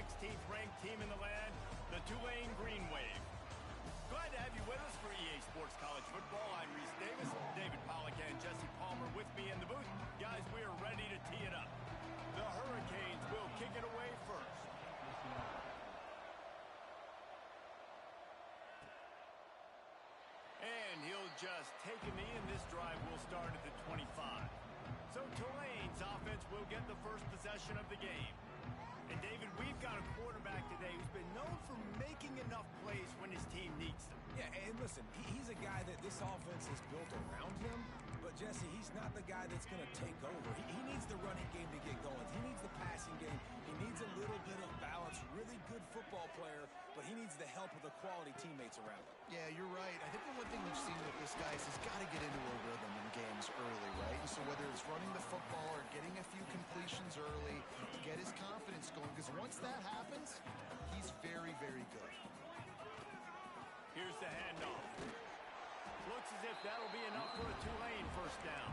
16th ranked team in the land, the Tulane Green Wave. Glad to have you with us for EA Sports College Football. I'm Reese Davis, David Pollack and Jesse Palmer with me in the booth. Guys, we are ready to tee it up. The Hurricanes will kick it away first. And he'll just take a knee, and this drive will start at the 25. So Tulane's offense will get the first possession of the game. And David, we've got a quarterback today who's been known for making enough plays when his team needs them. Yeah, and listen, he's a guy that this offense is built around him. But, Jesse, he's not the guy that's going to take over. He needs the running game to get going. He needs the passing game. He needs a little bit of balance. Really good football player, but he needs the help of the quality teammates around him. Yeah, you're right. I think the one thing we've seen with this guy is he's got to get into a rhythm in games early, right? And so whether it's running the football or getting a few completions early to get his confidence going, because once that happens, he's very, very good. Here's the handoff. Looks as if that'll be enough for a Tulane first down.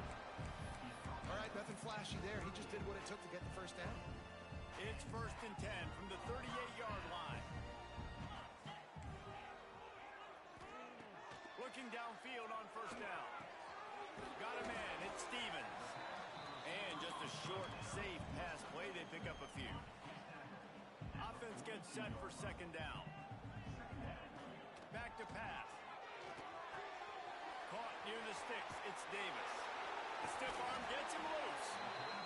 All right, nothing flashy there. He just did what it took to get the first down. It's 1st and 10 from the 38-yard line. Looking downfield on first down. Got a man, it's Stevens. And just a short, safe pass play, they pick up a few. Offense gets set for 2nd down. Back to pass. Caught near the sticks, it's Davis. The stiff arm gets him loose.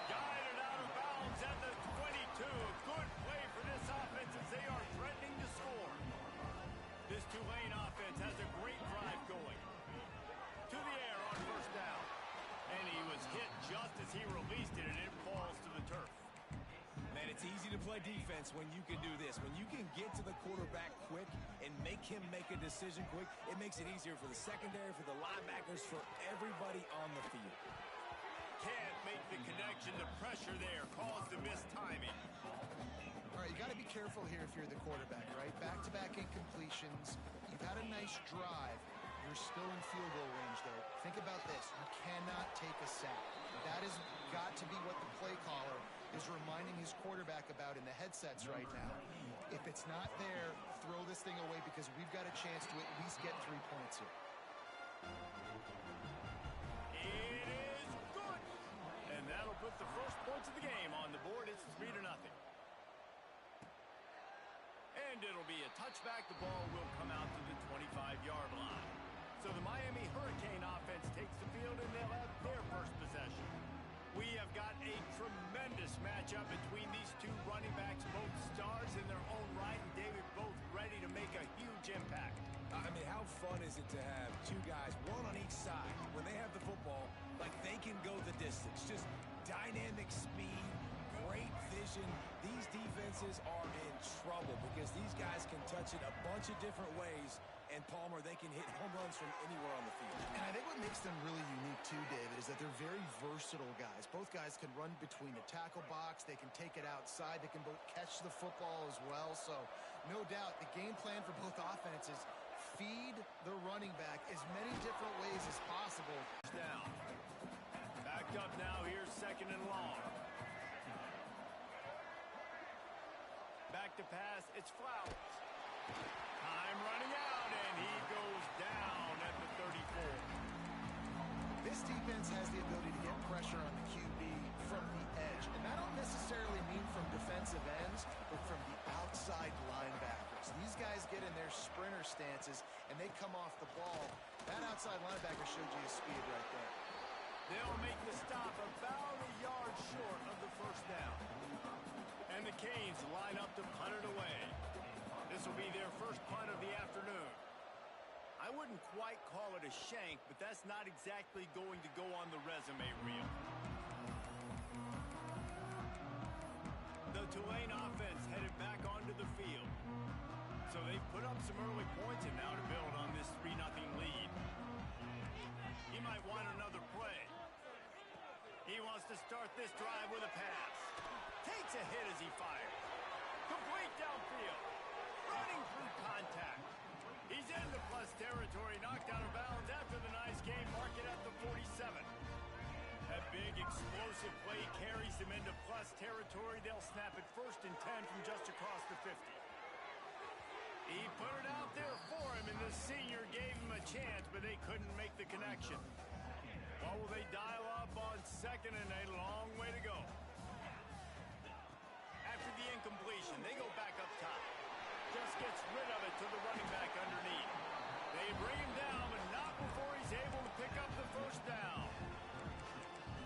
Guided out of bounds at the 22. Good play for this offense as they are threatening to score. This Tulane offense has a great drive going. To the air on first down. And he was hit just as he released it, and it falls to the turf. Man, it's easy to play defense when you can do this. When you can get to the quarterback quick and make him make a decision quick, it makes it easier for the secondary, for the linebackers, for everybody on the field. Can't make the connection. The pressure there caused the missed timing. All right, you got to be careful here if you're the quarterback, right? Back-to-back incompletions. You've had a nice drive. You're still in field goal range, though. Think about this. You cannot take a sack. That has got to be what the play caller is reminding his quarterback about in the headsets right now. If it's not there, throw this thing away because we've got a chance to at least get 3 points here. It is good. And that'll put the first points of the game on the board. It's 3-0. And it'll be a touchback. The ball will come out to the 25-yard line. So the Miami Hurricane offense takes the field, and they'll have their first possession. We have got a tremendous matchup between these two running backs, both stars in their own right, and David, both ready to make a huge impact. I mean, how fun is it to have two guys, one on each side, when they have the football, like they can go the distance. Just dynamic speed, great vision. These defenses are in trouble because these guys can touch it a bunch of different ways. And Palmer, they can hit home runs from anywhere on the field. And I think what makes them really unique too, David, is that they're very versatile guys. Both guys can run between the tackle box. They can take it outside. They can both catch the football as well. So no doubt the game plan for both offenses, feed the running back as many different ways as possible. Down. Backed up now. Here's 2nd and long. Back to pass. It's Flowers. Time running out, and he goes down at the 34. This defense has the ability to get pressure on the QB from the edge. And that don't necessarily mean from defensive ends, but from the outside linebackers. These guys get in their sprinter stances, and they come off the ball. That outside linebacker showed you his speed right there. They'll make the stop about a yard short of the first down. And the Canes line up to punt it away. This will be their first punt of the afternoon. I wouldn't quite call it a shank, but that's not exactly going to go on the resume reel. The Tulane offense headed back onto the field. So they've put up some early points and now to build on this 3-0 lead. He might want another play. He wants to start this drive with a pass. Takes a hit as he fires. Complete downfield. Running through contact. He's into plus territory, knocked out of bounds after the nice game, mark it at the 47. That big big explosive play carries them into plus territory. They'll snap it 1st and 10 from just across the 50. He put it out there for him, and the senior gave him a chance, but they couldn't make the connection. What will they dial up on 2nd and a long way to go? After the incompletion, they go back up top. Just gets rid of it to the running back underneath. They bring him down, but not before he's able to pick up the 1st down.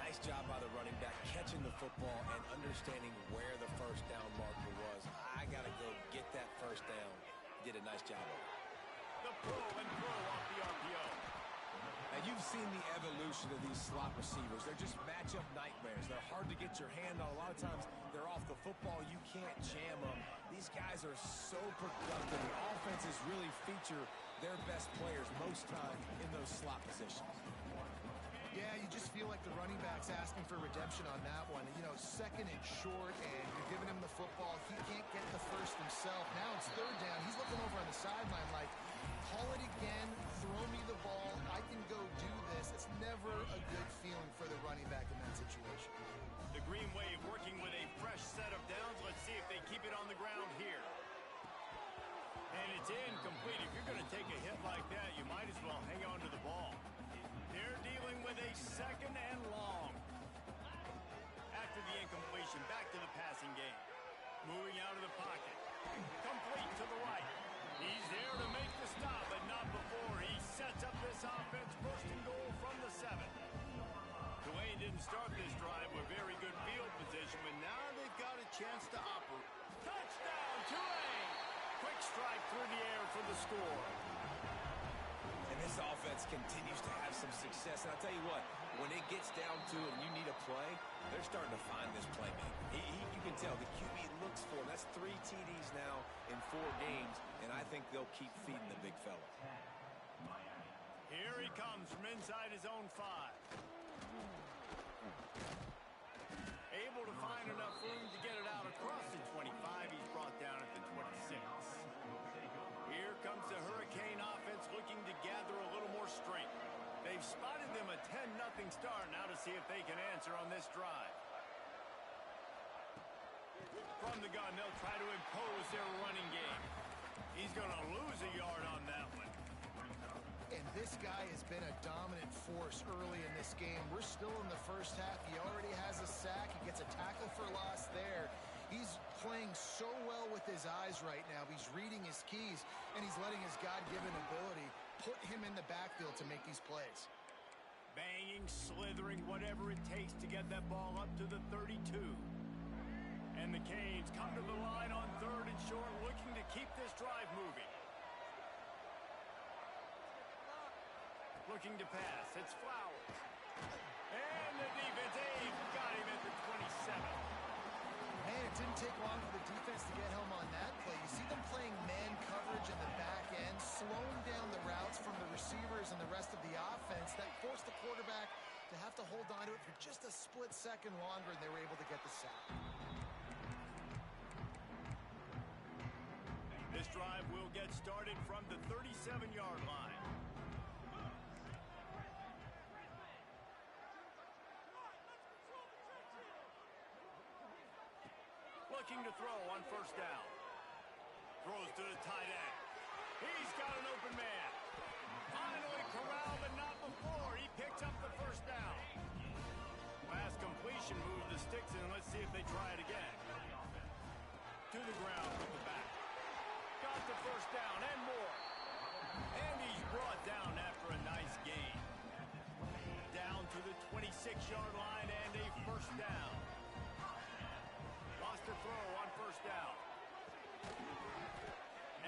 Nice job by the running back catching the football and understanding where the 1st down marker was. I got to go get that 1st down. Did a nice job of it. The pro and throw off the RPO. Now, you've seen the evolution of these slot receivers. They're just matchup nightmares. They're hard to get your hand on. A lot of times, they're off the football. You can't jam them. These guys are so productive. The offenses really feature their best players most time in those slot positions. Yeah, you just feel like the running back's asking for redemption on that one. You know, 2nd and short, and you're giving him the football. He can't get the 1st himself. Now it's 3rd down. He's looking over on the sideline like, call it again, throw me the ball, I can go do this. It's never a good feeling for the running back in that situation. The Green Wave working with a fresh set of downs. Let's see if they keep it on the ground here. And it's incomplete. If you're going to take a hit like that, you might as well hang on to the ball. They're dealing with a 2nd and long. After the incompletion, back to the passing game. Moving out of the pocket. Complete to the right. He's there to make the stop, but not before he sets up this offense. 1st and goal from the 7. Tulane didn't start this drive with very good field position, but now they've got a chance to operate. Touchdown, Tulane! Quick strike through the air for the score. And this offense continues to have some success. And I'll tell you what, when it gets down to it and you need a play, they're starting to find this playmaker. You can tell the QB looks for him. That's 3 TDs now in 4 games, and I think they'll keep feeding the big fella. Here he comes from inside his own 5. Able to find enough room to get it out across the 25. He's brought down at the 26. Here comes the Hurricane offense looking to gather a little more strength. They've spotted them a 10-0 start. Now to see if they can answer on this drive. From the gun, they'll try to impose their running game. He's going to lose a yard on that one. And this guy has been a dominant force early in this game. We're still in the 1st half. He already has a sack. He gets a tackle for loss there. He's playing so well with his eyes right now. He's reading his keys, and he's letting his God-given ability put him in the backfield to make these plays. Banging, slithering, whatever it takes to get that ball up to the 32. And the Canes come to the line on 3rd and short, looking to keep this drive moving. Looking to pass. It's Flowers. And the defense, got him at the 27. Man, it didn't take long for the defense to get home on that play. You see them playing man coverage in the back end, slowing down the routes from the receivers and the rest of the offense. That forced the quarterback to have to hold on to it for just a split second longer, and they were able to get the sack. This drive will get started from the 37-yard line. Looking to throw on 1st down. Throws to the tight end. He's got an open man. Finally corralled, but not before. He picks up the 1st down. Last completion moved the sticks in. Let's see if they try it again. To the ground with the back. Got the 1st down and more. And he's brought down after a nice gain. Down to the 26-yard line and a 1st down. To throw on 1st down.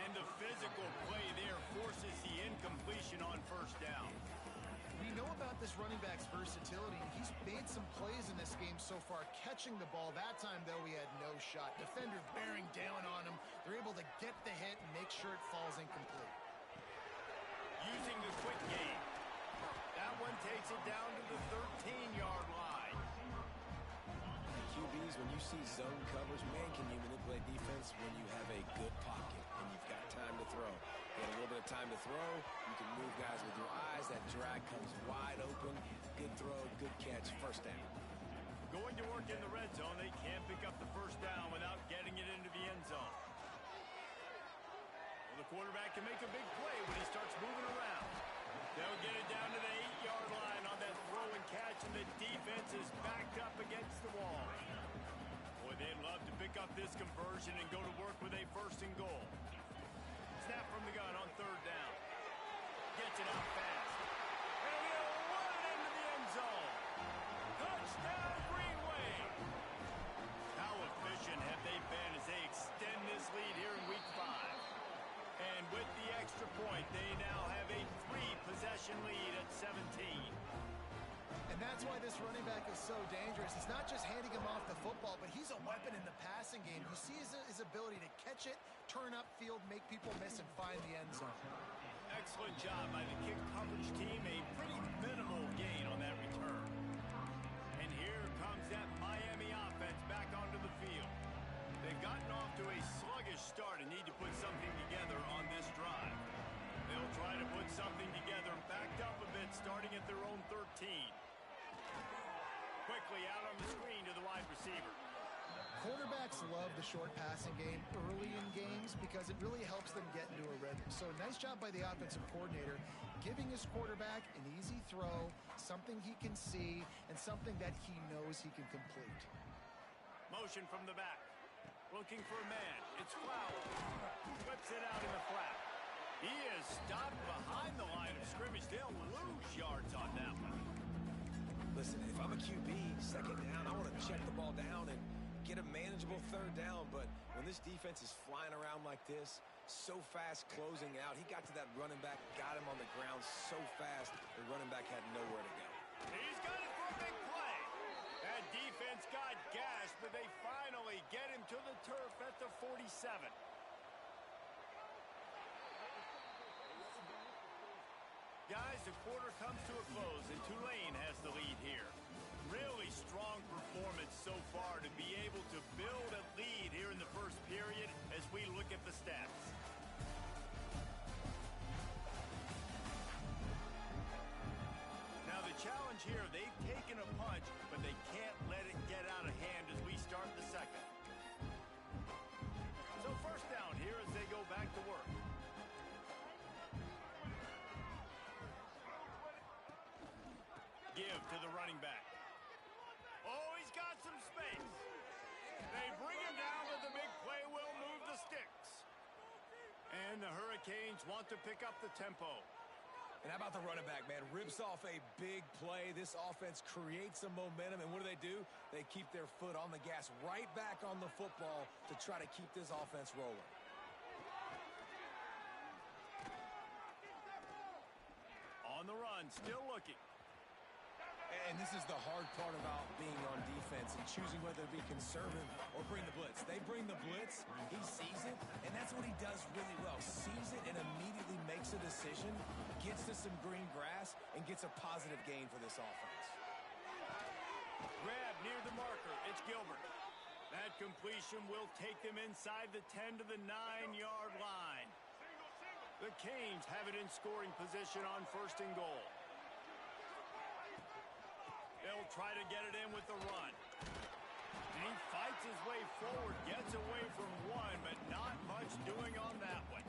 And the physical play there forces the incompletion on 1st down. We know about this running back's versatility. He's made some plays in this game so far, catching the ball. That time, though, he had no shot. Defenders bearing down on him. They're able to get the hit and make sure it falls incomplete. Using the quick game. That one takes it down to the 13-yard line. QBs, when you see zone coverage, man, can you manipulate defense when you have a good pocket and you've got time to throw. You got a little bit of time to throw. You can move guys with your eyes. That drag comes wide open. Good throw, good catch, 1st down. Going to work in the red zone. They can't pick up the first down without getting it into the end zone. Well, the quarterback can make a big play when he starts moving around. They'll get it down to the 8-yard line on that throw and catch, and the defense is backed up against the wall. Boy, they'd love to pick up this conversion and go to work with a first and goal. Snap from the gun on third down. Gets it out fast. And he'll run it into the end zone. Touchdown, Green Wave. How efficient have they been as they extend this lead here in Week 5? And with the extra point, they now have a 3-possession lead at 17. And that's why this running back is so dangerous. It's not just handing him off the football, but he's a weapon in the passing game. You see his ability to catch it, turn upfield, make people miss, and find the end zone. Excellent job by the kick coverage team. A pretty minimal gain on that return. And here comes that Miami offense back onto the field. They've gotten off to a sluggish start and need to put something together on this drive. They'll try to put something together, backed up a bit, starting at their own 13. Quickly out on the screen to the wide receiver. Quarterbacks love the short passing game early in games because it really helps them get into a rhythm. So nice job by the offensive coordinator giving his quarterback an easy throw, something he can see, and something that he knows he can complete. Motion from the back. Looking for a man. It's Flowers. Whips it out in the flat. He is stopped behind the line of scrimmage. They'll lose yards on that one. Listen, if I'm a QB, second down, I want to check the ball down and get a manageable third down. But when this defense is flying around like this, so fast closing out, he got to that running back, got him on the ground so fast, the running back had nowhere to go. He's got it for a big play. That defense got gashed, but they finally get him to the turf at the 47. Guys, the quarter comes to a close, and Tulane has the lead here. Really strong performance so far to be able to build a lead here in the first period as we look at the stats. Now the challenge here, they've taken a punch, but they can't let it get out of hand as we start the second. So first down here as they go back to work. Give to the running back. Oh, he's got some space. They bring him down, but the big play will move the sticks. And the Hurricanes want to pick up the tempo. And how about the running back, man? Rips off a big play. This offense creates some momentum, and what do? They keep their foot on the gas right back on the football to try to keep this offense rolling. On the run, still looking. And this is the hard part about being on defense and choosing whether to be conservative or bring the blitz. They bring the blitz, he sees it, and that's what he does really well. Sees it and immediately makes a decision, gets to some green grass, and gets a positive gain for this offense. Grab near the marker. It's Gilbert. That completion will take them inside the 10 to the 9-yard line. The Canes have it in scoring position on first and goal. They'll try to get it in with the run. And he fights his way forward, gets away from one, but not much doing on that one.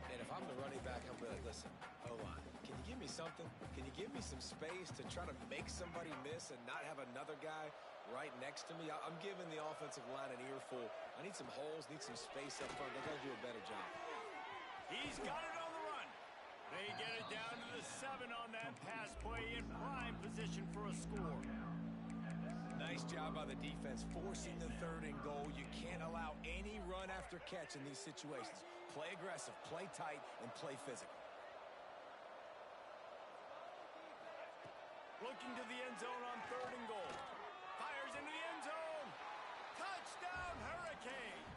And if I'm the running back, I'm really, listen, O-line, can you give me something? Can you give me some space to try to make somebody miss and not have another guy right next to me? I'm giving the offensive line an earful. I need some holes, need some space up front. They got to do a better job. He's got it on the run. They get it down to the 7 on that pass play in prime position for a score. Nice job by the defense forcing the third and goal. You can't allow any run after catch in these situations. Play aggressive, play tight, and play physical. Looking to the end zone on third and goal. Fires into the end zone. Touchdown, Hurricanes.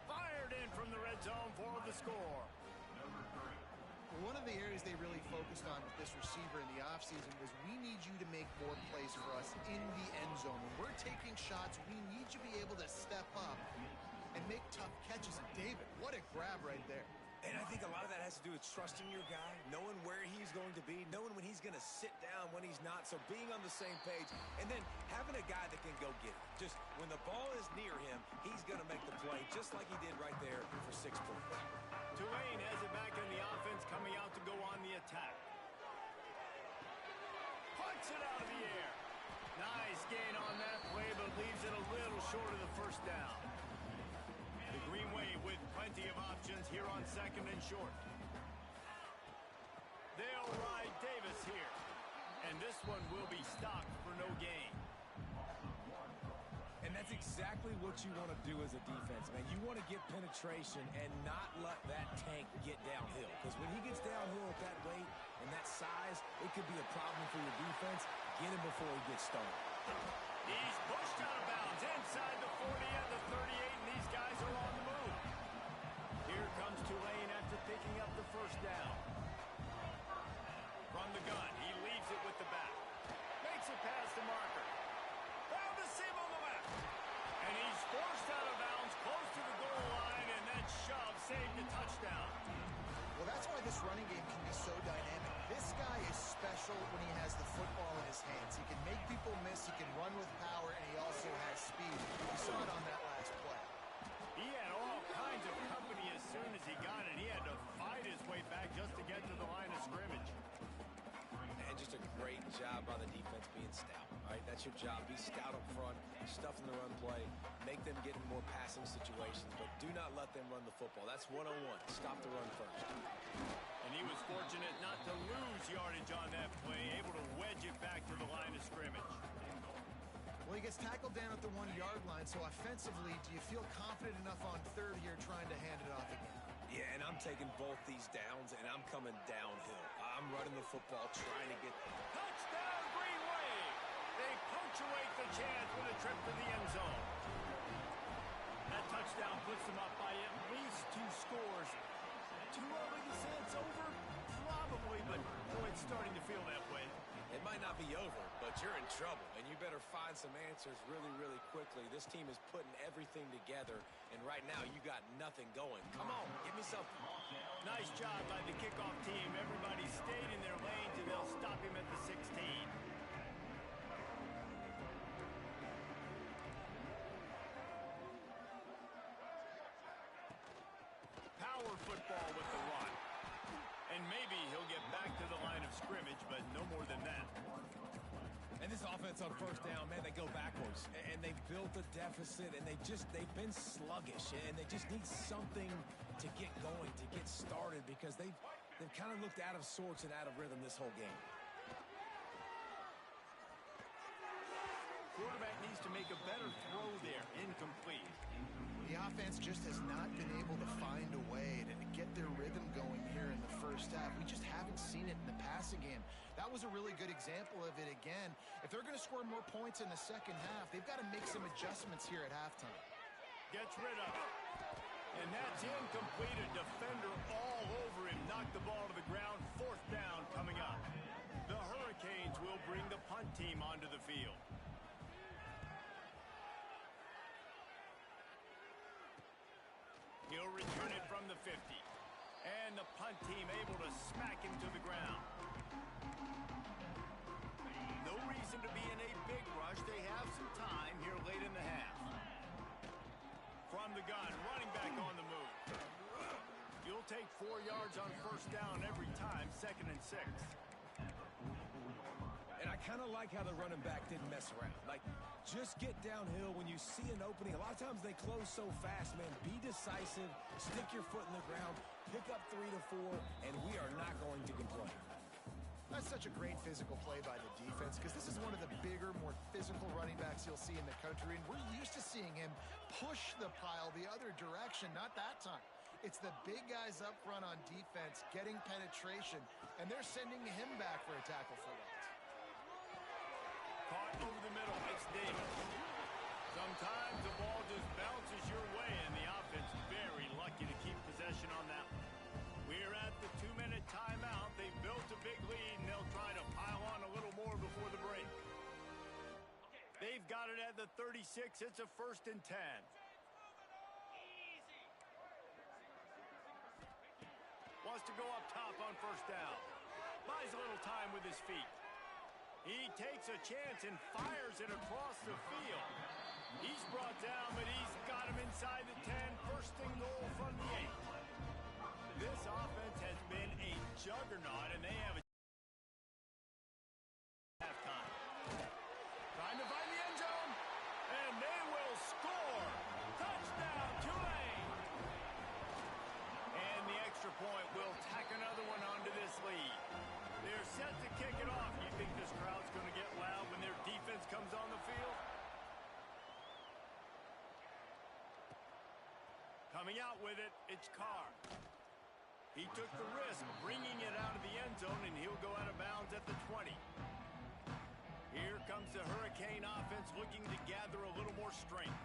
Fired in from the red zone for the score. One of the areas they really focused on with this receiver in the offseason was we need you to make more plays for us in the end zone. When we're taking shots, we need you to be able to step up and make tough catches. And David, what a grab right there. And I think a lot of that has to do with trusting your guy, knowing where he's going to be, knowing when he's going to sit down, when he's not. So being on the same page, and then having a guy that can go get it. Just when the ball is near him, he's going to make the play, just like he did right there for 6 points. Tulane has it back in the offense, coming out to go on the attack. Punts it out of the air. Nice gain on that play, but leaves it a little short of the first down. The Green Wave with plenty of options here on 2nd and short. They'll ride Davis here. And this one will be stopped for no gain. And that's exactly what you want to do as a defense, man. You want to get penetration and not let that tank get downhill. Because when he gets downhill at that weight and that size, it could be a problem for your defense. Get him before he gets started. He's pushed out of bounds inside the 40 and the 38, and these guys are on the move. Here comes Tulane after picking up the first down. From the gun, he leaves it with the back. Makes it past the marker. Found a seam on the left. And he's forced out of bounds close to the goal line, and then shove saved the touchdown. Well, that's why this running game can be so dynamic. This guy is special when he has the football in his hands. He can make people miss, he can run with power, and he also has speed. We saw it on that last play. He had all kinds of company as soon as he got it. He had to fight his way back just to get to the line of scrimmage. And just a great job by the defense being stout. All right, that's your job. Be stout up front, stuff in the run play, make them get in more passing situations, but do not let them run the football. That's one-on-one. Stop the run first. And he was fortunate not to lose yardage on that play, able to wedge it back to the line of scrimmage. Well, he gets tackled down at the 1-yard line, so offensively, do you feel confident enough on 3rd here trying to hand it off again? Yeah, and I'm taking both these downs, and I'm coming downhill. I'm running the football, trying to get... Touchdown, Green Wave! They punctuate the chance with a trip to the end zone. That touchdown puts them up by at least 2 scores. Too early to say it's over? Probably, but boy, it's starting to feel that way. It might not be over, but you're in trouble, and you better find some answers really, really quickly. This team is putting everything together, and right now you got nothing going. Come on, give me something. Nice job by the kickoff team. Everybody stayed in their lanes, and they'll stop him at the 16. Power football with the run. And maybe he'll get back to the line of scrimmage, but no more than that. And this offense on 1st down, man, they go backwards. And they've built a deficit, and they've been sluggish. And they just need something to get going, to get started, because they've kind of looked out of sorts and out of rhythm this whole game. Quarterback needs to make a better throw there. Incomplete. The offense just has not been able to find a way to get their rhythm going here in the 1st half. We just haven't seen it in the passing game. That was a really good example of it again. If they're going to score more points in the 2nd half, they've got to make some adjustments here at halftime. Gets rid of it. And that's incomplete. A defender all over him. Knocked the ball to the ground. 4th down coming up. The Hurricanes will bring the punt team onto the field. He'll return it from the 50. And the punt team able to smack him to the ground. No reason to be in a big rush. They have some time here late in the half. From the gun, running back on the move. You'll take 4 yards on 1st down every time, 2nd and 6. And I kind of like how the running back didn't mess around. Like, just get downhill when you see an opening. A lot of times they close so fast, man. Be decisive, stick your foot in the ground, pick up 3 to 4, and we are not going to complain. That's such a great physical play by the defense, because this is one of the bigger, more physical running backs you'll see in the country, and we're used to seeing him push the pile the other direction. Not that time. It's the big guys up front on defense getting penetration, and they're sending him back for a tackle for loss. Caught over the middle. It's Davis. Sometimes the ball just bounces your way, and the offense very lucky to keep possession on that one. We're at the 2-minute timeout. They built a big lead, and they'll try to pile on a little more before the break. They've got it at the 36. It's a 1st and 10. wants to go up top on first down. Buys a little time with his feet. He takes a chance and fires it across the field. He's brought down, but he's got him inside the 10. First and goal from the 8. This offense has been a juggernaut, and they have a halftime. Trying to find the end zone, and they will score. Touchdown, Tulane. And the extra point will tack another one onto this lead. They're set to kick it off. You think this crowd's going to get loud when their defense comes on the field? Coming out with it, it's Carr. He took the risk, bringing it out of the end zone, and he'll go out of bounds at the 20. Here comes the Hurricane offense looking to gather a little more strength.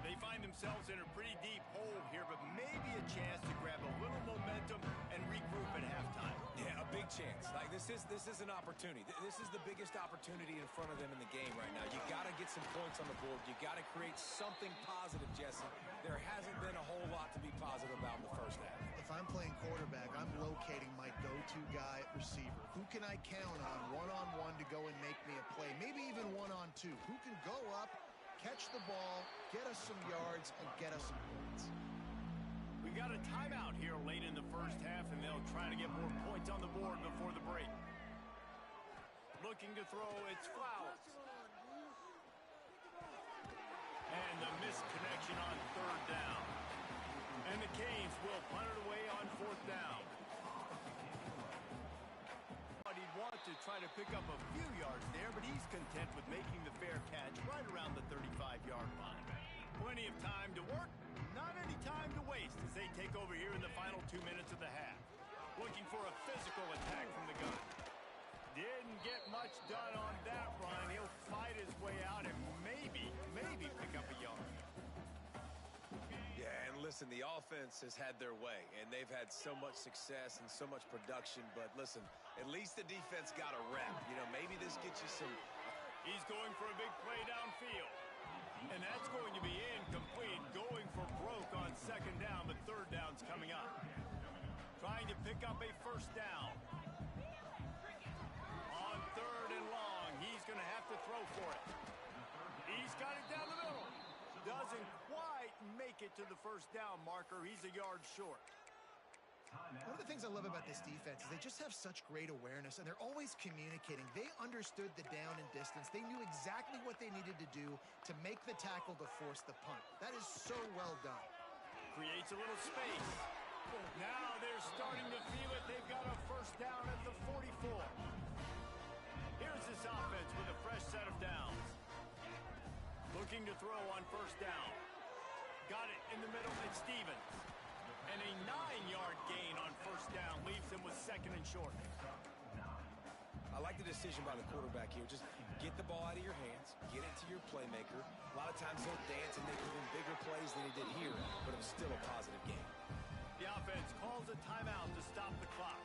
They find themselves in a pretty deep hole here, but maybe a chance to grab a little momentum and regroup at halftime. Yeah, a big chance. Like this is an opportunity. This is the biggest opportunity in front of them in the game right now. You got to get some points on the board. You got to create something positive, Jesse. There hasn't been a whole lot to be positive about in the first half. If I'm playing quarterback, I'm locating my go-to guy at receiver. Who can I count on one-on-one to go and make me a play? Maybe even one-on-two. Who can go up, catch the ball, get us some yards, and get us some points? We got a timeout here late in the first half, and they'll try to get more points on the board before the break. Looking to throw, it's Flowers. And the missed connection on third down. And the Canes will punt it away on fourth down. He'd want to try to pick up a few yards there, but he's content with making the fair catch right around the 35-yard line. Plenty of time to work, not any time to waste as they take over here in the final 2 minutes of the half. Looking for a physical attack from the gun. Didn't get much done on that run. He'll fight his way out and maybe pick up a yard. Yeah, and listen, the offense has had their way, and they've had so much success and so much production. But listen, at least the defense got a rep. You know, maybe this gets you some. He's going for a big play downfield. And that's going to be incomplete. Going for broke on second down, but third down's coming up. Trying to pick up a first down. On third and long, he's going to have to throw for it. He's got it down the middle. Doesn't quite make it to the first down marker. He's a yard short. One of the things I love about this defense is they just have such great awareness, and they're always communicating. They understood the down and distance. They knew exactly what they needed to do to make the tackle to force the punt. That is so well done. Creates a little space. Now they're starting to feel it. They've got a first down at the 44. Here's this offense with a fresh set of downs. Looking to throw on first down. Got it in the middle. It's Stevens. And a 9-yard gain on first down leaves him with second and short. I like the decision by the quarterback here. Just get the ball out of your hands, get it to your playmaker. A lot of times he'll dance and make even bigger plays than he did here, but it was still a positive game. The offense calls a timeout to stop the clock.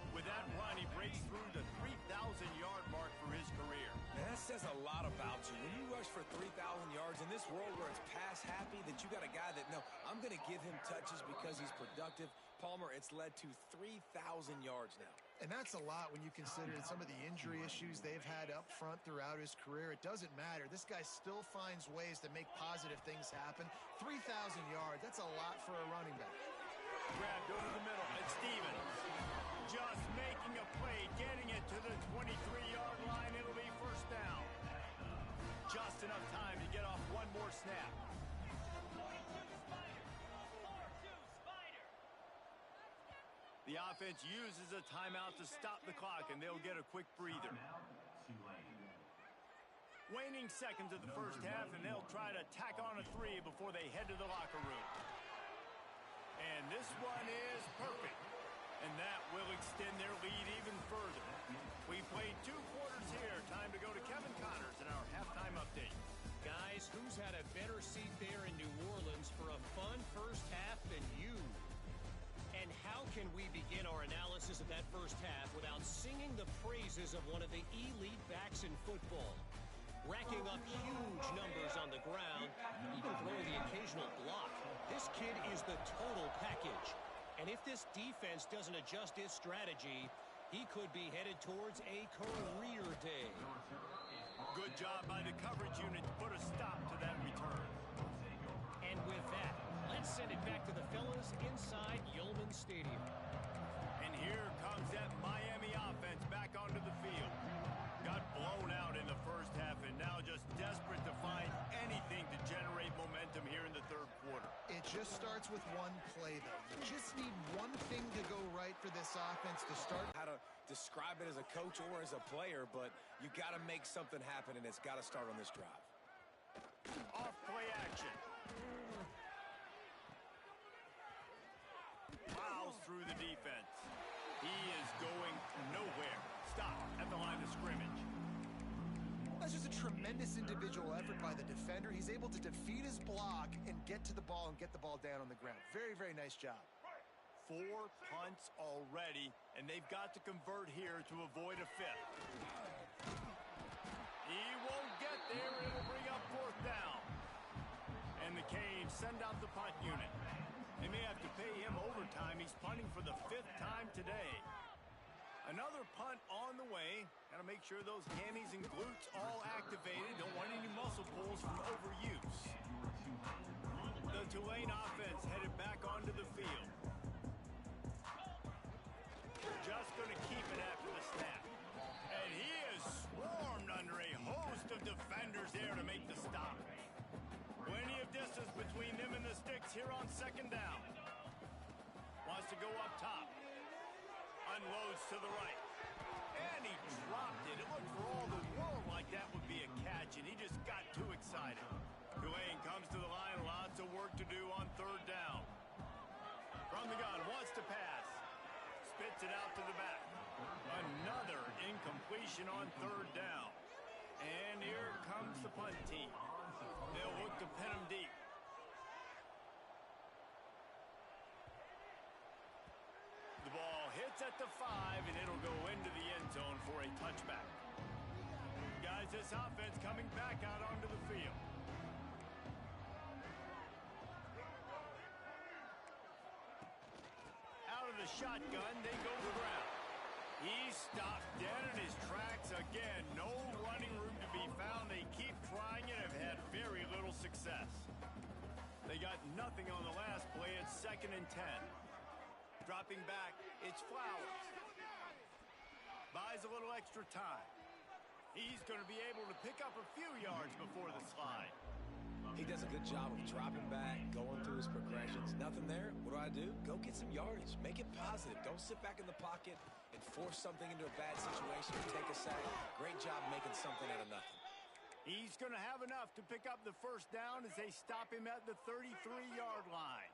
With that run, he breaks through the 3,000-yard mark for his career. And that says a lot about you. When you rush for 3,000 yards in this world where it's pass happy, that you got a guy that, no, I'm going to give him touches because he's productive. Palmer, it's led to 3,000 yards now. And that's a lot when you consider some of the injury issues they've had up front throughout his career. It doesn't matter. This guy still finds ways to make positive things happen. 3,000 yards, that's a lot for a running back. Grabbed over the middle, and Stevens just making a play, getting it to the 23-yard line. It'll be first down. Just enough time to get off one more snap. The offense uses a timeout to stop the clock, and they'll get a quick breather. Waning seconds of the first half, and they'll try to tack on a 3 before they head to the locker room. And this one is perfect. And that will extend their lead even further. We played 2 quarters here. Time to go to Kevin Connors in our halftime update. Guys, who's had a better seat there in New Orleans for a fun first half than you? And how can we begin our analysis of that first half without singing the praises of one of the elite backs in football? Racking up huge numbers on the ground, even throwing the occasional block. This kid is the total package. And if this defense doesn't adjust its strategy, he could be headed towards a career day. Good job by the coverage unit to put a stop to that return. And with that, let's send it back to the fellas inside Yulman Stadium. And here comes that Miami offense back onto the field. Got blown out in the first half and now just desperate to find anything to generate momentum here in the third quarter. It just starts with one play, though. You just need one thing to go right for this offense to start. How to describe it as a coach or as a player, but you got to make something happen, and it's got to start on this drive. Off play action. Plows through the defense. He is going nowhere. Stop at the line of scrimmage. That's just a tremendous individual effort by the defender. He's able to defeat his block and get to the ball and get the ball down on the ground. Very, very nice job. 4 punts already, and they've got to convert here to avoid a fifth. He won't get there. It'll bring up 4th down. And the Canes send out the punt unit. They may have to pay him overtime. He's punting for the 5th time today. Another punt on the way. Got to make sure those hammies and glutes all activated. Don't want any muscle pulls from overuse. The Tulane offense headed back onto the field. Just going to keep it after the snap. And he is swarmed under a host of defenders there to make the stop. Plenty of distance between them and the sticks here on 2nd down. Wants to go up top. Unloads to the right. And he dropped it. It looked for all the world like that would be a catch, and he just got too excited. Tulane comes to the line. Lots of work to do on 3rd down. From the gun, wants to pass. Spits it out to the back. Another incompletion on 3rd down. And here comes the punt team. They'll look to pin him deep. The ball hits at the 5, and it'll go into the end zone for a touchback. Guys, this offense coming back out onto the field. Out of the shotgun, they go to the ground. He stopped dead in his tracks again. No running room to be found. They keep trying it, have had very little success. They got nothing on the last play. It's 2nd and 10. Dropping back, it's Flowers. Buys a little extra time. He's going to be able to pick up a few yards before the slide. He does a good job of dropping back, going through his progressions. Nothing there. What do? Go get some yardage. Make it positive. Don't sit back in the pocket and force something into a bad situation or take a sack. Great job making something out of nothing. He's going to have enough to pick up the 1st down as they stop him at the 33-yard line.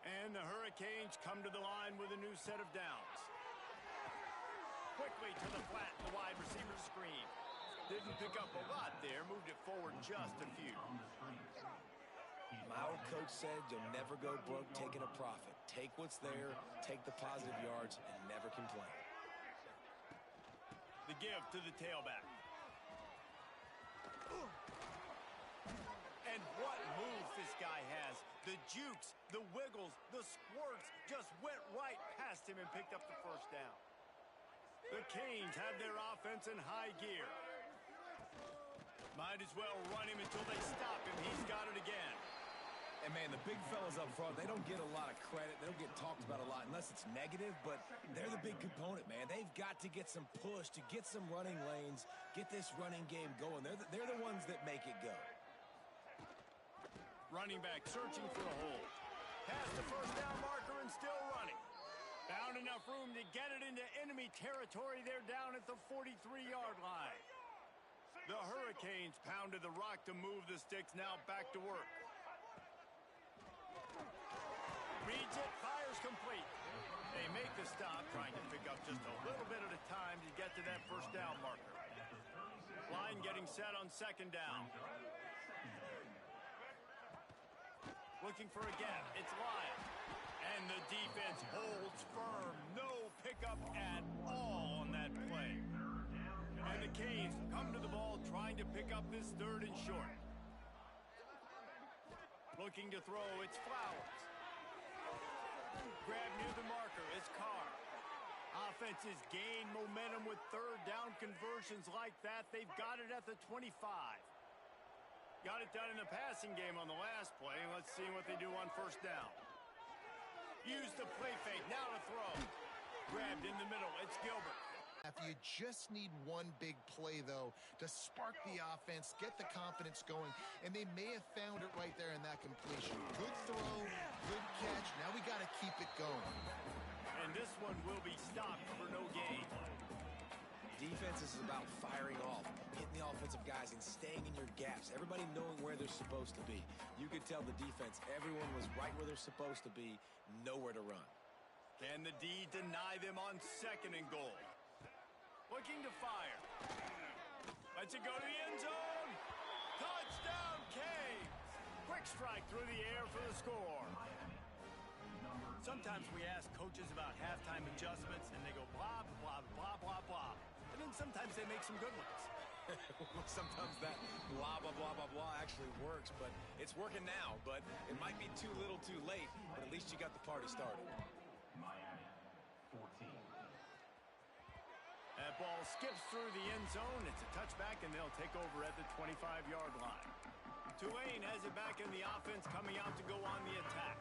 And the Hurricanes come to the line with a new set of downs. Quickly to the flat, the wide receiver screen. Didn't pick up a lot there, moved it forward just a few. My old coach said you'll never go broke taking a profit. Take what's there, take the positive yards, and never complain. The give to the tailback. And what moves this guy has. The jukes, the wiggles, the squirts just went right past him and picked up the 1st down. The Canes have their offense in high gear. Might as well run him until they stop him. He's got it again. And, man, the big fellas up front, they don't get a lot of credit. They don't get talked about a lot unless it's negative, but they're the big component, man. They've got to get some push, to get some running lanes, get this running game going. They're the ones that make it go. Running back searching for a hole. Past the 1st down marker and still running. Found enough room to get it into enemy territory. They're down at the 43-yard line. The Hurricanes pounded the rock to move the sticks. Now back to work. Reads it, fires complete. They make the stop, trying to pick up just a little bit at a time to get to that 1st down marker. Line getting set on 2nd down. Looking for a gap. It's Lyon. And the defense holds firm. No pickup at all on that play. And the Canes come to the ball trying to pick up this 3rd and short. Looking to throw, it's Flowers. Grab blocker is Carr. Offenses gain momentum with third down conversions like that. They've got it at the 25. Got it done in the passing game on the last play. Let's see what they do on first down. Use the play fake. Now to throw. Grabbed in the middle. It's Gilbert. You just need one big play, though, to spark the offense, get the confidence going, and they may have found it right there in that completion. Good throw, good catch. Now we got to keep it going. And this one will be stopped for no gain. Defense is about firing off, hitting the offensive guys and staying in your gaps. Everybody knowing where they're supposed to be. You could tell the defense, everyone was right where they're supposed to be, nowhere to run. Can the D deny them on second and goal? Looking to fire. Lets it go to the end zone. Touchdown, Canes. Quick strike through the air for the score. Sometimes we ask coaches about halftime adjustments, and they go blah, blah, blah, blah, blah. And then sometimes they make some good ones. Sometimes that blah, blah, blah, blah, blah actually works, but it's working now. But it might be too little too late, but at least you got the party started. That ball skips through the end zone. It's a touchback, and they'll take over at the 25-yard line. Tulane has it back in the offense, coming out to go on the attack.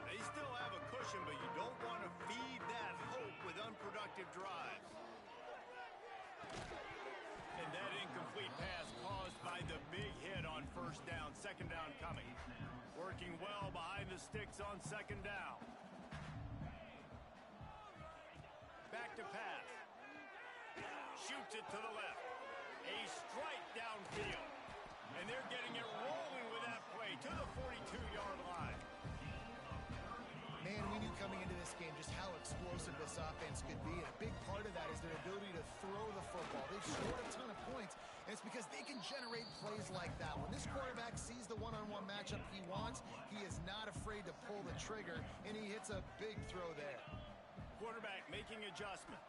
They still have a cushion, but you don't want to feed that hope with unproductive drives. And that incomplete pass caused by the big hit on first down. Second down coming. Working well behind the sticks on second down. Back to pass. Shoots it to the left. A strike downfield. And they're getting it rolling with that play to the 42-yard line. Man, we knew coming into this game just how explosive this offense could be. And a big part of that is their ability to throw the football. They've scored a ton of points, and it's because they can generate plays like that. When this quarterback sees the one-on-one matchup he wants, he is not afraid to pull the trigger, and he hits a big throw there. Quarterback making adjustments.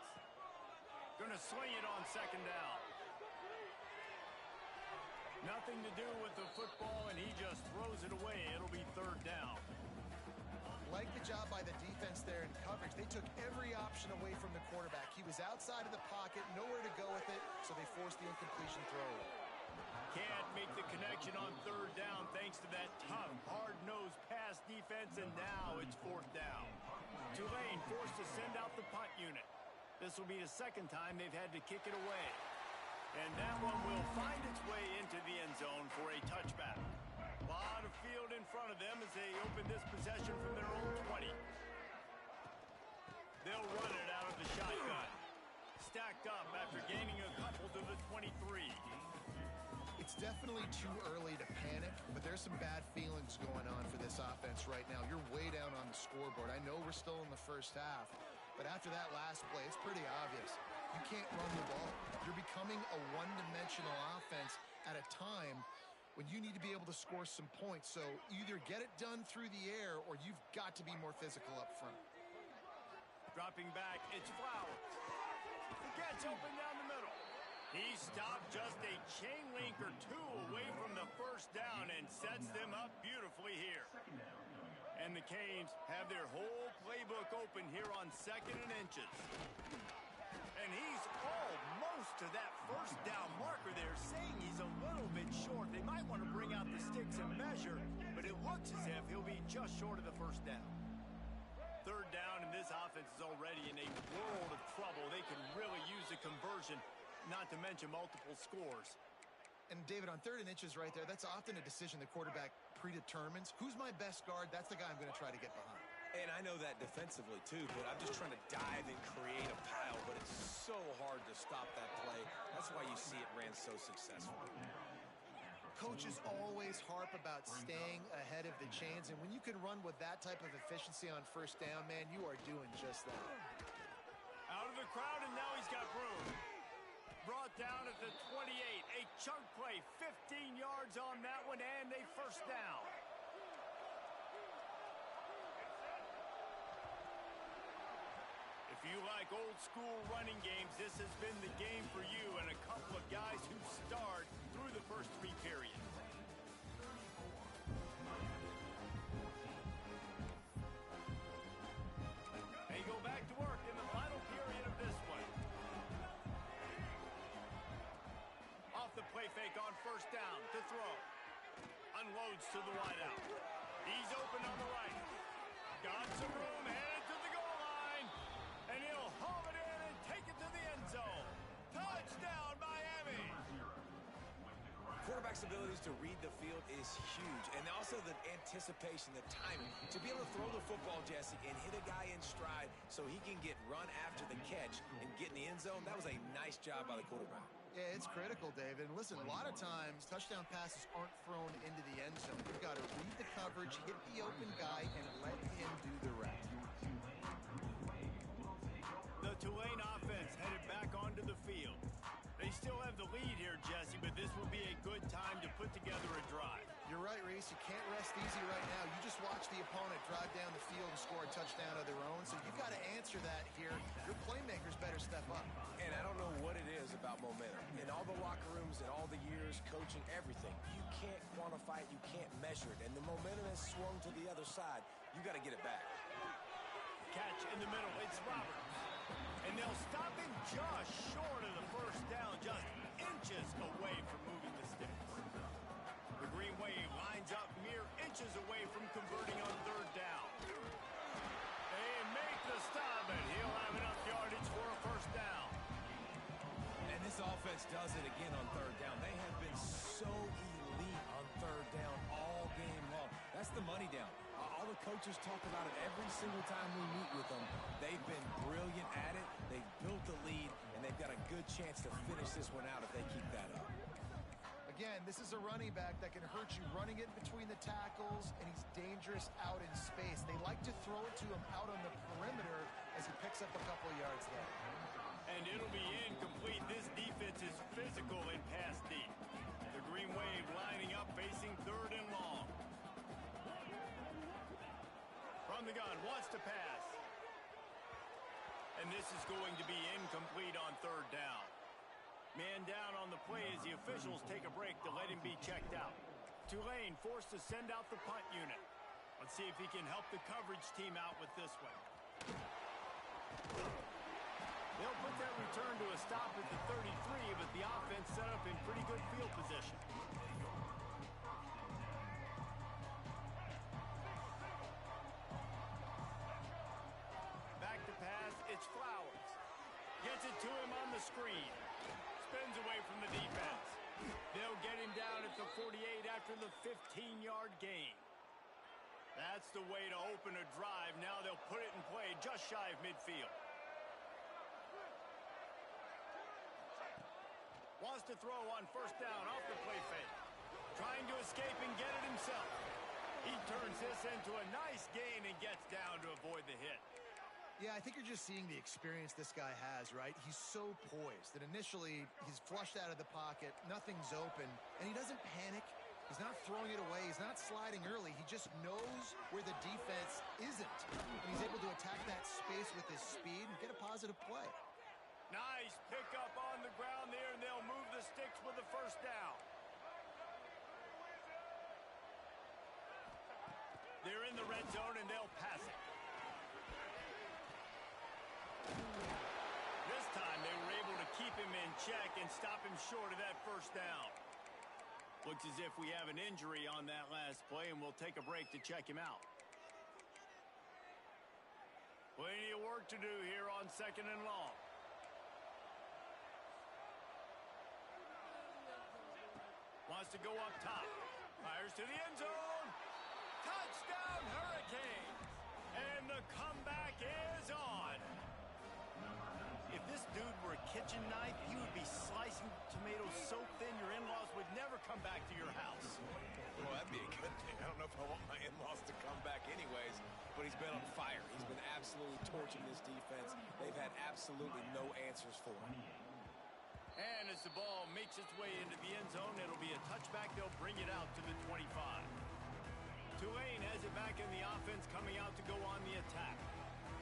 Going to sling it on second down. Nothing to do with the football, and he just throws it away. It'll be third down. Like the job by the defense there in coverage. They took every option away from the quarterback. He was outside of the pocket, nowhere to go with it, so they forced the incompletion throw. Can't make the connection on third down thanks to that tough, hard-nosed pass defense, and now it's fourth down. Tulane forced to send out the punt unit. This will be the second time they've had to kick it away. And that one will find its way into the end zone for a touchback. A lot of field in front of them as they open this possession from their own 20. They'll run it out of the shotgun. Stacked up after gaining a couple to the 23. It's definitely too early to panic, but there's some bad feelings going on for this offense right now. You're way down on the scoreboard. I know we're still in the first half, but after that last play, it's pretty obvious. You can't run the ball. You're becoming a one-dimensional offense at a time when you need to be able to score some points. So either get it done through the air or you've got to be more physical up front. Dropping back, it's Flowers. He gets open down the middle. He stopped just a chain link or two away from the first down and sets them up beautifully here. And the Canes have their whole playbook open here on second and inches. And he's almost to that first down marker there, saying he's a little bit short. They might want to bring out the sticks and measure, but it looks as if he'll be just short of the first down. Third down, and this offense is already in a world of trouble. They can really use a conversion, not to mention multiple scores. And David, on third and inches right there, that's often a decision the quarterback predetermines. Who's my best guard? That's the guy I'm going to try to get behind. And I know that defensively, too, but I'm just trying to dive and create a pile, but it's so hard to stop that play. That's why you see it ran so successfully. Coaches always harp about staying ahead of the chains, and when you can run with that type of efficiency on first down, man, you are doing just that. Out of the crowd, and now he's got room. Brought down at the 28. A chunk play, 15 yards on that one, and a first down. If you like old school running games, this has been the game for you and a couple of guys who starred through the first three periods. They go throw. Unloads to the wideout. He's open on the right. Got some room, headed to the goal line. And he'll haul it in and take it to the end zone. Touchdown, Miami. Quarterback's abilities to read the field is huge, and also the anticipation, the timing. To be able to throw the football, Jesse, and hit a guy in stride so he can get run after the catch and get in the end zone, that was a nice job by the quarterback. Yeah, it's critical, David. And listen, a lot of times touchdown passes aren't thrown into the end zone. You've got to read the coverage, hit the open guy, and let him do the rest. The Tulane offense headed back onto the field. They still have the lead here, Jesse, but this will be a good time to put together a drive. You're right, Reese. You can't rest easy right now. You just watch the opponent drive down the field and score a touchdown of their own, so you've got to answer that here. Your playmakers better step up. And I don't know what it is about momentum. In all the locker rooms and all the years, coaching, everything, you can't quantify it, you can't measure it. And the momentum has swung to the other side. You got to get it back. Catch in the middle. It's Roberts. And they'll stop him just short of the first down, just inches away from moving the sticks. The Green Wave lines up mere inches away from converting on third down. They make the stop, and he'll have enough yardage for a first down. And this offense does it again on third down. They have been so elite on third down all game long. That's the money down. All the coaches talk about it every single time we meet with them. They've been brilliant at it. They've built the lead, and they've got a good chance to finish this one out if they keep that up. Again, this is a running back that can hurt you running it between the tackles, and he's dangerous out in space. They like to throw it to him out on the perimeter as he picks up a couple of yards there. And it'll be incomplete. This defense is physical in pass deep. The Green Wave lining up, facing third and long. From the gun, wants to pass. And this is going to be incomplete on third down. Man down on the play as the officials take a break to let him be checked out. Tulane forced to send out the punt unit. Let's see if he can help the coverage team out with this one. They'll put that return to a stop at the 33, but the offense set up in pretty good field position. Back to pass, it's Flowers. Gets it to him on the screen. Spins away from the defense. They'll get him down at the 48 after the 15-yard gain. That's the way to open a drive. Now they'll put it in play just shy of midfield. Wants to throw on first down off the play fake. Trying to escape and get it himself. He turns this into a nice gain and gets down to avoid the hit. Yeah, I think you're just seeing the experience this guy has, right? He's so poised that initially he's flushed out of the pocket, nothing's open, and he doesn't panic. He's not throwing it away. He's not sliding early. He just knows where the defense isn't. And he's able to attack that space with his speed and get a positive play. Nice pickup on the ground there, and they'll move the sticks with the first down. They're in the red zone, and they'll pass it. This time they were able to keep him in check and stop him short of that first down. Looks as if we have an injury on that last play, and we'll take a break to check him out. Plenty of work to do here on second and long. Wants to go up top. Fires to the end zone. Touchdown, Hurricanes! And the comeback is on. If this dude were a kitchen knife, you would be slicing tomatoes so thin your in-laws would never come back to your house. Well, that'd be a good thing. I don't know if I want my in-laws to come back anyways, but he's been on fire. He's been absolutely torching this defense. They've had absolutely no answers for him. And as the ball makes its way into the end zone, it'll be a touchback. They'll bring it out to the 25. Tulane has it back in the offense, coming out to go on the attack.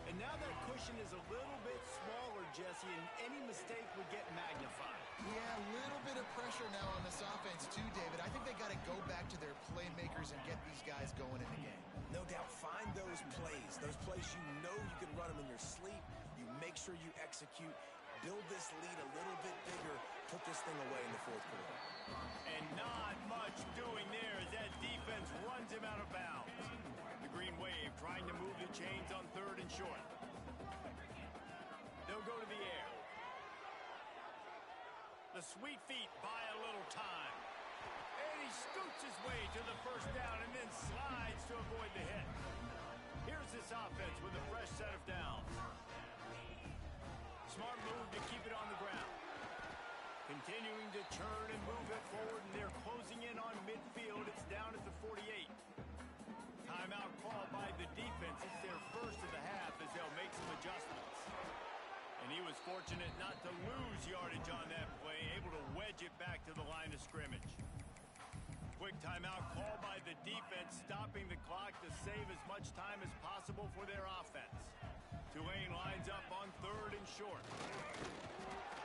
And now that cushion is a little bit smaller, Jesse, and any mistake would get magnified. Yeah, a little bit of pressure now on this offense too, David. I think they got to go back to their playmakers and get these guys going in the game. No doubt, find those plays you know you can run them in your sleep. You make sure you execute. Build this lead a little bit bigger. Put this thing away in the fourth quarter. And not much doing there as that defense runs him out of bounds. The Green Wave trying to move the chains on 3rd and short. They'll go to the air. The Sweet Feet buy a little time. And he scoots his way to the first down and then slides to avoid the hit. Here's this offense with a fresh set of downs. Smart move to keep it on the ground. Continuing to turn and move it forward, and they're closing in on midfield. It's down at the 48. Timeout called by the defense. It's their first of the half as they'll make some adjustments. And he was fortunate not to lose yardage on that play, able to wedge it back to the line of scrimmage. Quick timeout called by the defense, stopping the clock to save as much time as possible for their offense. Tulane lines up on 3rd and short.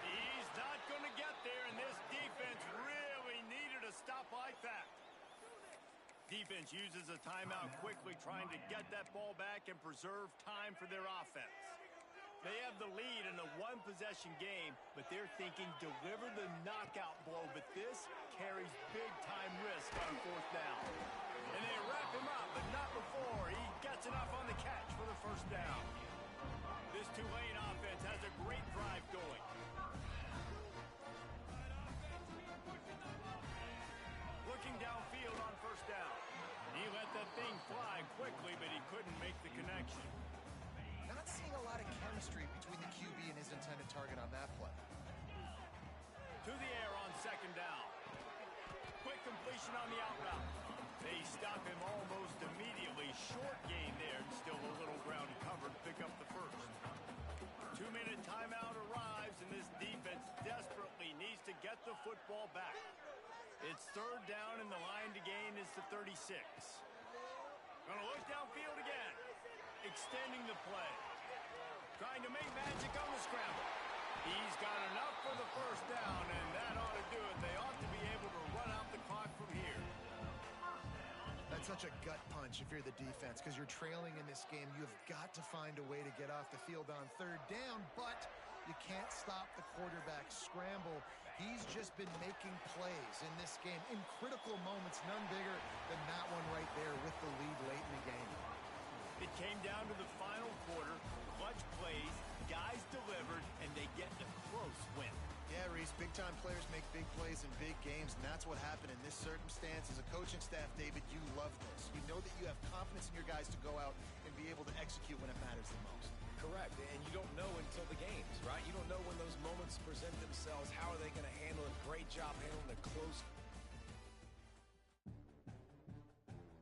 He's not going to get there, and this defense really needed a stop like that. Defense uses a timeout quickly, trying to get that ball back and preserve time for their offense. They have the lead in a one-possession game, but they're thinking deliver the knockout blow, but this carries big-time risk on 4th down. And they wrap him up, but not before he gets enough on the catch for the first down. This Tulane offense has a great drive going. Looking downfield on 1st down. He let that thing fly quickly, but he couldn't make the connection. Not seeing a lot of chemistry between the QB and his intended target on that play. To the air on 2nd down. Quick completion on the out route. They stop him almost immediately. Short gain there, and still a little ground covered. Pick up the first. 2-minute timeout arrives, and this defense desperately needs to get the football back. It's 3rd down, and the line to gain is the 36. Gonna look downfield again. Extending the play. Trying to make magic on the scramble. He's got enough for the first down, and that ought to do it. They ought to be able to run out the clock from here. That's such a gut punch if you're the defense, because you're trailing in this game. You've got to find a way to get off the field on 3rd down, but you can't stop the quarterback scramble. He's just been making plays in this game in critical moments, none bigger than that one right there with the lead late in the game. It came down to the final quarter. Clutch plays, guys delivered, and they get a close win. Yeah, Reese, big-time players make big plays in big games, and that's what happened in this circumstance. As a coaching staff, David, you love this. You know that you have confidence in your guys to go out and be able to execute when it matters the most. Correct, and you don't know until the games, right? You don't know when those moments present themselves. How are they going to handle it? Great job handling a close